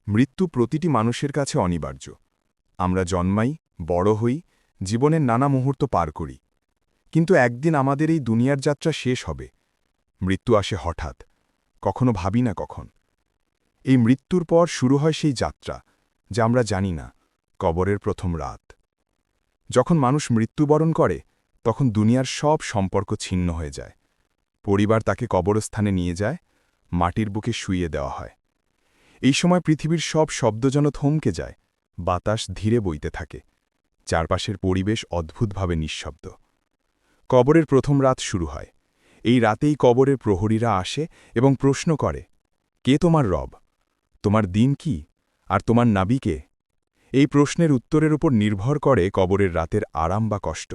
মৃত্যু প্রতিটি মানুষের কাছে অনিবার্য। আমরা জন্মাই, বড় হই, জীবনের নানা মুহূর্ত পার করি। কিন্তু একদিন আমাদের এই দুনিয়ার যাত্রা শেষ হবে। মৃত্যু আসে হঠাৎ, কখনো ভাবি না কখন। এই মৃত্যুর পর শুরু হয় সেই যাত্রা, যা আমরা জানি না, কবরের প্রথম রাত। যখন মানুষ মৃত্যুবরণ করে, তখন দুনিয়ার সব সম্পর্ক ছিন্ন হয়ে যায়। পরিবার তাকে কবরস্থানে নিয়ে যায়, মাটির বুকে শুইয়ে দেওয়া হয়। এই সময় পৃথিবীর সব শব্দ যেন থমকে যায়, বাতাস ধীরে বইতে থাকে, চারপাশের পরিবেশ অদ্ভুতভাবে নিঃশব্দ। কবরের প্রথম রাত শুরু হয়। এই রাতেই কবরের প্রহরীরা আসে এবং প্রশ্ন করে, কে তোমার রব? তোমার দিন কি? আর তোমার নাবী কে? এই প্রশ্নের উত্তরের উপর নির্ভর করে কবরের রাতের আরাম বা কষ্ট।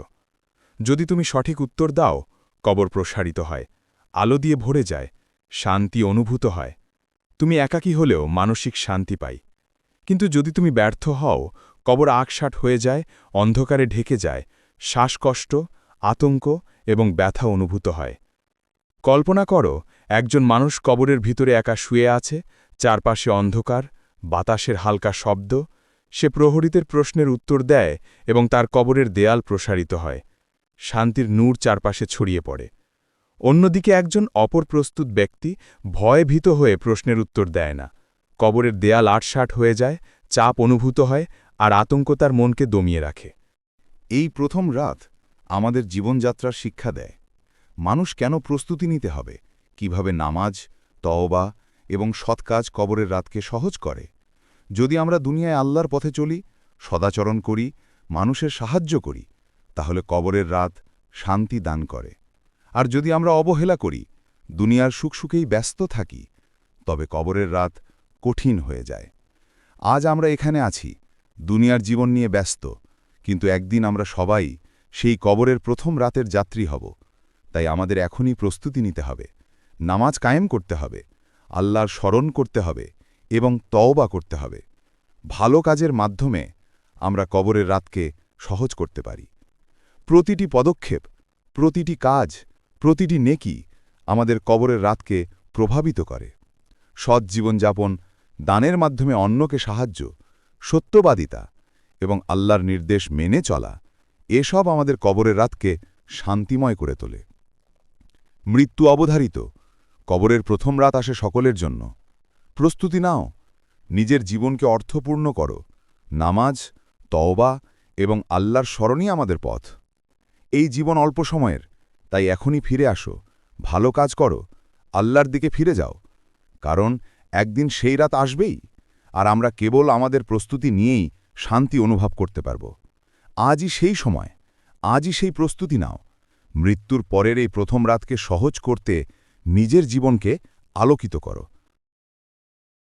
যদি তুমি সঠিক উত্তর দাও, কবর প্রসারিত হয়, আলো দিয়ে ভরে যায়, শান্তি অনুভূত হয়। তুমি একাকী হলেও মানসিক শান্তি পাই। কিন্তু যদি তুমি ব্যর্থ হও, কবর আকশাট হয়ে যায়, অন্ধকারে ঢেকে যায়, শ্বাসকষ্ট, আতঙ্ক এবং ব্যথা অনুভূত হয়। কল্পনা করো, একজন মানুষ কবরের ভিতরে একা শুয়ে আছে, চারপাশে অন্ধকার, বাতাসের হালকা শব্দ। সে প্রহরীদের প্রশ্নের উত্তর দেয় এবং তার কবরের দেয়াল প্রসারিত হয়। শান্তির নূর চারপাশে ছড়িয়ে পড়ে। অন্যদিকে একজন অপরপ্রস্তুত ব্যক্তি ভয়ে ভীত হয়ে প্রশ্নের উত্তর দেয় না। কবরের দেয়াল আটসাট হয়ে যায়, চাপ অনুভূত হয়, আর আতঙ্ক তার মনকে দমিয়ে রাখে। এই প্রথম রাত আমাদের জীবনযাত্রার শিক্ষা দেয়। মানুষ কেন প্রস্তুতি নিতে হবে, কিভাবে নামাজ, তওবা এবং সৎকাজ কবরের রাতকে সহজ করে। যদি আমরা দুনিয়ায় আল্লাহর পথে চলি, সদাচরণ করি, মানুষের সাহায্য করি, তাহলে কবরের রাত শান্তি দান করে। আর যদি আমরা অবহেলা করি, দুনিয়ার সুখসুখেই ব্যস্ত থাকি, তবে কবরের রাত কঠিন হয়ে যায়। আজ আমরা এখানে আছি, দুনিয়ার জীবন নিয়ে ব্যস্ত, কিন্তু একদিন আমরা সবাই সেই কবরের প্রথম রাতের যাত্রী হব। তাই আমাদের এখনই প্রস্তুতি নিতে হবে, নামাজ কায়েম করতে হবে, আল্লাহর স্মরণ করতে হবে এবং তওবা করতে হবে। ভালো কাজের মাধ্যমে আমরা কবরের রাতকে সহজ করতে পারি। প্রতিটি পদক্ষেপ, প্রতিটি কাজ, প্রতিটি নেকি আমাদের কবরের রাতকে প্রভাবিত করে। সৎ জীবনযাপন, দানের মাধ্যমে অন্যকে সাহায্য, সত্যবাদিতা এবং আল্লাহর নির্দেশ মেনে চলা, এসব আমাদের কবরের রাতকে শান্তিময় করে তোলে। মৃত্যু অবধারিত, কবরের প্রথম রাত আসে সকলের জন্য। প্রস্তুতি নাও, নিজের জীবনকে অর্থপূর্ণ করো। নামাজ, তওবা এবং আল্লাহর স্মরণই আমাদের পথ। এই জীবন অল্প সময়ের, তাই এখনই ফিরে আসো, ভালো কাজ করো, আল্লাহর দিকে ফিরে যাও। কারণ একদিন সেই রাত আসবেই, আর আমরা কেবল আমাদের প্রস্তুতি নিয়েই শান্তি অনুভব করতে পারব। আজই সেই সময়, আজই সেই প্রস্তুতি নাও। মৃত্যুর পরের এই প্রথম রাতকে সহজ করতে নিজের জীবনকে আলোকিত করো।